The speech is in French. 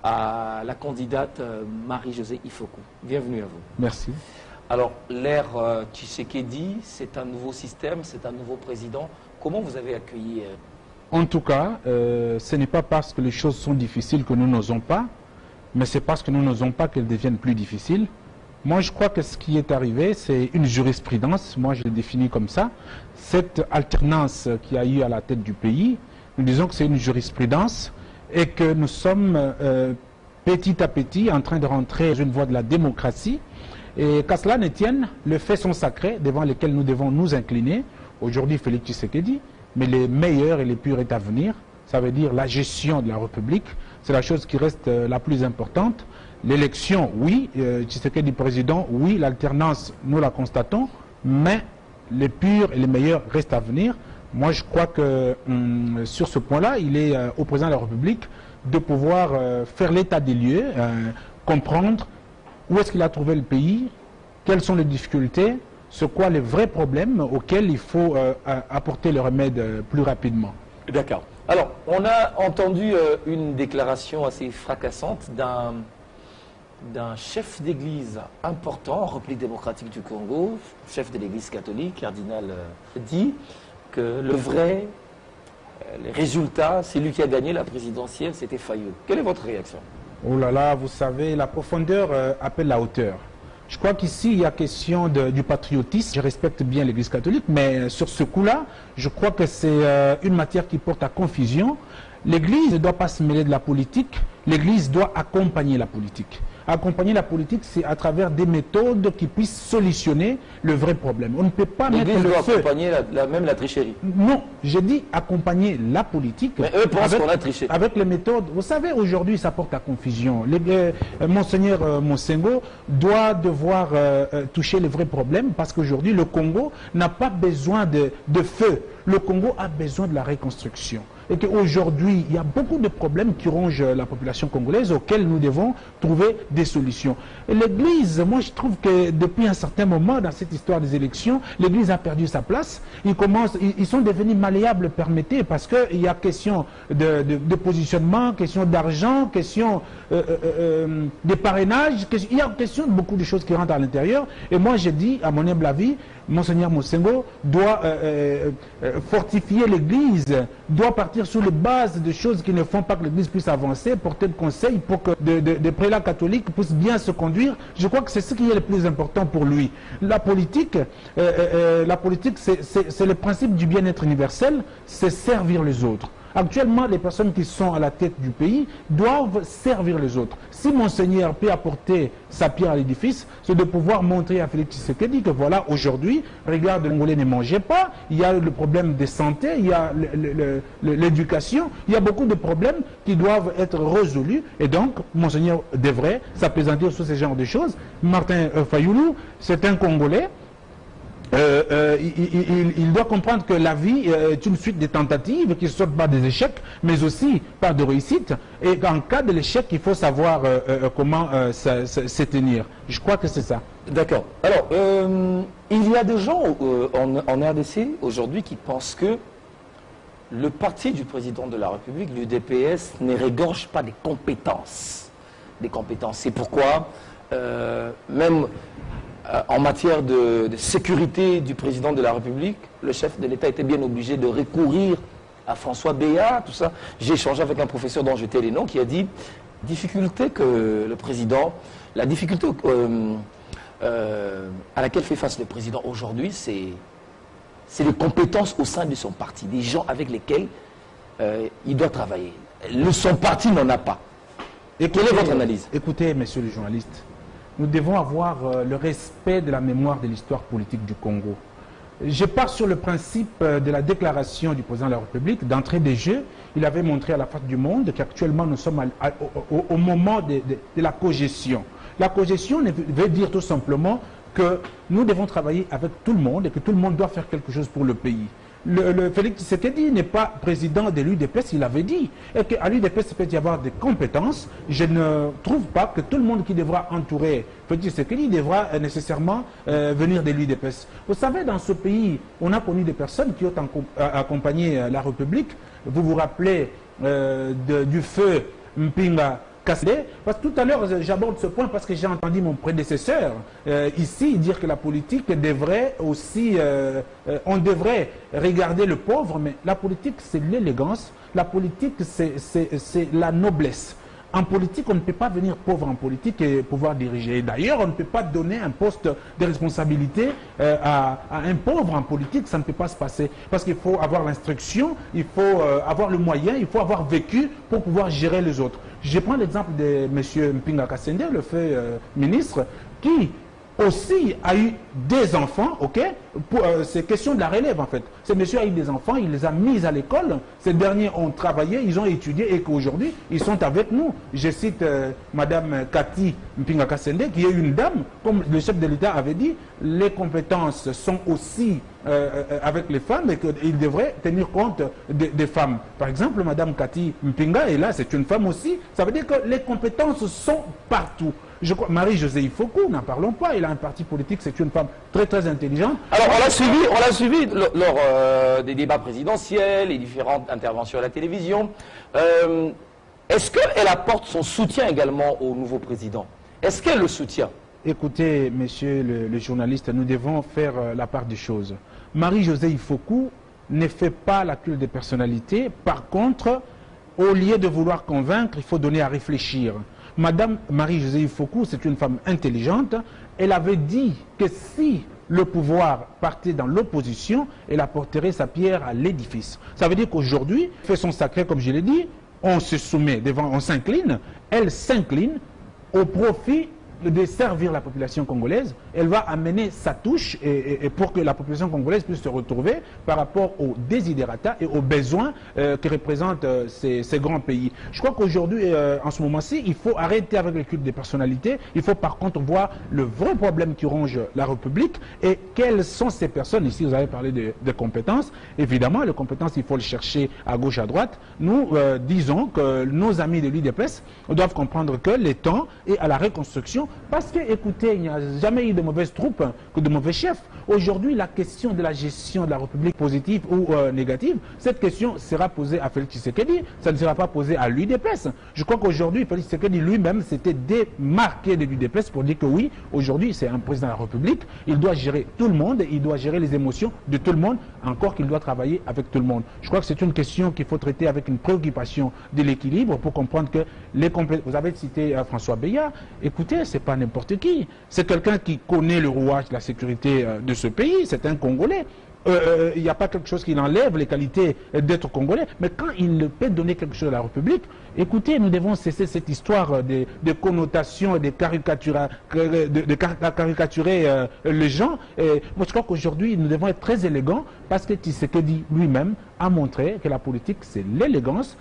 à la candidate Marie-Josée Ifoku. Bienvenue à vous. Merci. Alors, l'ère Tshisekedi, c'est un nouveau système, c'est un nouveau président. Comment vous avez accueilli En tout cas, ce n'est pas parce que les choses sont difficiles que nous n'osons pas, mais c'est parce que nous n'osons pas qu'elles deviennent plus difficiles. Moi, je crois que ce qui est arrivé, c'est une jurisprudence, moi je l'ai définie comme ça. Cette alternance qu'il y a eu à la tête du pays, nous disons que c'est une jurisprudence et que nous sommes petit à petit en train de rentrer dans une voie de la démocratie. Et qu'à cela ne tienne, les faits sont sacrés devant lesquels nous devons nous incliner. Aujourd'hui, Félix Tshisekedi, mais les meilleurs et les purs est à venir. Ça veut dire la gestion de la République. C'est la chose qui reste la plus importante. L'élection, oui. Tshisekedi président, oui. L'alternance, nous la constatons. Mais les purs et les meilleurs restent à venir. Moi, je crois que sur ce point-là, il est au président de la République de pouvoir faire l'état des lieux, comprendre où est-ce qu'il a trouvé le pays, quelles sont les difficultés, c'est quoi les vrais problèmes auxquels il faut apporter le remède plus rapidement. D'accord. Alors, on a entendu une déclaration assez fracassante d'un chef d'église important en République démocratique du Congo, chef de l'église catholique, cardinal, dit que le vrai résultat, c'est lui qui a gagné la présidentielle, c'était Fayou. Quelle est votre réaction? Oh là là, vous savez, la profondeur appelle la hauteur. Je crois qu'ici, il y a question du patriotisme. Je respecte bien l'Église catholique, mais sur ce coup-là, je crois que c'est une matière qui porte à confusion. L'Église ne doit pas se mêler de la politique. L'Église doit accompagner la politique. Accompagner la politique, c'est à travers des méthodes qui puissent solutionner le vrai problème. On ne peut pas mettre le feu. L'Église doit accompagner même la tricherie. Non, j'ai dit accompagner la politique. Mais eux pensent qu'on a triché. Avec les méthodes. Vous savez, aujourd'hui, ça porte à confusion. Monseigneur Monsengo doit devoir toucher les vrais problèmes parce qu'aujourd'hui, le Congo n'a pas besoin de feu. Le Congo a besoin de la reconstruction. Et qu'aujourd'hui, il y a beaucoup de problèmes qui rongent la population congolaise auxquels nous devons trouver des solutions. Et l'Église, moi je trouve que depuis un certain moment dans cette histoire des élections, l'Église a perdu sa place. Ils sont devenus malléables, permettez, parce qu'il y a question de positionnement, question d'argent, question de parrainage, il y a question de beaucoup de choses qui rentrent à l'intérieur. Et moi j'ai dit, à mon humble avis, Monseigneur Monsengo doit fortifier l'Église, doit partir sur les bases de choses qui ne font pas que l'Église puisse avancer, porter de conseils pour que des prélats catholiques puissent bien se conduire. Je crois que c'est ce qui est le plus important pour lui. La politique c'est le principe du bien-être universel, c'est servir les autres. Actuellement, les personnes qui sont à la tête du pays doivent servir les autres. Si Monseigneur peut apporter sa pierre à l'édifice, c'est de pouvoir montrer à Félix Tshisekedi que voilà, aujourd'hui, regarde, le Congolais ne mangeait pas, il y a le problème de santé, il y a l'éducation, il y a beaucoup de problèmes qui doivent être résolus. Et donc, Monseigneur devrait s'apaisantir sur ce genre de choses. Martin Fayoulou, c'est un Congolais. Il doit comprendre que la vie est une suite de tentatives qui ne sortent pas des échecs, mais aussi pas de réussite. Et qu'en cas de l'échec, il faut savoir comment se tenir. Je crois que c'est ça. D'accord. Alors, il y a des gens en RDC aujourd'hui qui pensent que le parti du président de la République, l'UDPS, ne régorge pas des compétences. C'est pourquoi, même en matière de sécurité du président de la République, le chef de l'État était bien obligé de recourir à François Béat, tout ça. J'ai échangé avec un professeur dont je tais les noms qui a dit difficulté que le président, la difficulté à laquelle fait face le président aujourd'hui, c'est les compétences au sein de son parti, des gens avec lesquels il doit travailler. Son parti n'en a pas. Et quelle est votre analyse? Écoutez, messieurs les journalistes, nous devons avoir le respect de la mémoire de l'histoire politique du Congo. Je pars sur le principe de la déclaration du président de la République. D'entrée des jeux, il avait montré à la face du monde qu'actuellement nous sommes au moment de la cogestion. La cogestion veut dire tout simplement que nous devons travailler avec tout le monde et que tout le monde doit faire quelque chose pour le pays. Félix Tshisekedi n'est pas président de l'UDPS, il avait dit. Et qu'à l'UDPS, il peut y avoir des compétences. Je ne trouve pas que tout le monde qui devra entourer Félix Tshisekedi devra nécessairement venir de l'UDPS. Vous savez, dans ce pays, on a connu des personnes qui ont accompagné la République. Vous vous rappelez du feu Mpinga Kassé, parce que tout à l'heure, j'aborde ce point parce que j'ai entendu mon prédécesseur ici dire que la politique devrait aussi, on devrait regarder le pauvre, mais la politique c'est l'élégance, la politique c'est la noblesse. En politique, on ne peut pas venir pauvre en politique et pouvoir diriger. D'ailleurs, on ne peut pas donner un poste de responsabilité à un pauvre en politique, ça ne peut pas se passer. Parce qu'il faut avoir l'instruction, il faut avoir le moyen, il faut avoir vécu pour pouvoir gérer les autres. Je prends l'exemple de M. Mpinga Kassende, le fait ministre, qui aussi a eu des enfants, ok? C'est question de la relève en fait. Ce monsieur a eu des enfants, il les a mis à l'école. Ces derniers ont travaillé, ils ont étudié et qu'aujourd'hui, ils sont avec nous. Je cite Madame Cathy Mpinga Kassende, qui est une dame, comme le chef de l'État avait dit, les compétences sont aussi avec les femmes et qu'il devrait tenir compte des femmes. Par exemple, Madame Cathy Mpinga, et là, c'est une femme aussi. Ça veut dire que les compétences sont partout. Je crois, Marie-Josée Ifoku, n'en parlons pas, il a un parti politique, c'est une femme très très intelligente. Alors on l'a suivi lors des débats présidentiels, les différentes interventions à la télévision. Est-ce qu'elle apporte son soutien également au nouveau président? Est-ce qu'elle le soutient? Écoutez, monsieur le journaliste, nous devons faire la part des choses. Marie-Josée Ifoku ne fait pas la culte des personnalités. Par contre, au lieu de vouloir convaincre, il faut donner à réfléchir. Madame Marie-Josée Ifoku, c'est une femme intelligente. Elle avait dit que si le pouvoir partait dans l'opposition, elle apporterait sa pierre à l'édifice. Ça veut dire qu'aujourd'hui, fait son sacré, comme je l'ai dit, on se soumet devant, on s'incline. Elle s'incline au profit de servir la population congolaise. Elle va amener sa touche et pour que la population congolaise puisse se retrouver par rapport aux desiderata et aux besoins que représentent ces grands pays. Je crois qu'aujourd'hui, en ce moment-ci, il faut arrêter avec le culte des personnalités. Il faut par contre voir le vrai problème qui ronge la République et quelles sont ces personnes. Ici, vous avez parlé de compétences. Évidemment, les compétences, il faut les chercher à gauche, à droite. Nous disons que nos amis de l'UDPS doivent comprendre que le temps est à la reconstruction. Parce que, écoutez, il n'y a jamais eu de mauvaises troupes que de mauvais chefs. Aujourd'hui, la question de la gestion de la République positive ou négative, cette question sera posée à Félix Tshisekedi, ça ne sera pas posée à l'UDPS. Je crois qu'aujourd'hui, Félix Tshisekedi lui-même s'était démarqué de l'UDPS pour dire que oui, aujourd'hui, c'est un président de la République, il doit gérer tout le monde, il doit gérer les émotions de tout le monde, encore qu'il doit travailler avec tout le monde. Je crois que c'est une question qu'il faut traiter avec une préoccupation de l'équilibre pour comprendre que les compétences... Vous avez cité François Beya, écoutez, c'est pas n'importe qui. C'est quelqu'un qui connaît le rouage de la sécurité de ce pays. C'est un Congolais. Il n'y a pas quelque chose qui enlève les qualités d'être Congolais. Mais quand il peut donner quelque chose à la République, écoutez, nous devons cesser cette histoire de connotation et de caricaturer les gens. Moi, je crois qu'aujourd'hui, nous devons être très élégants parce que Tshisekedi lui-même a montré que la politique, c'est l'élégance.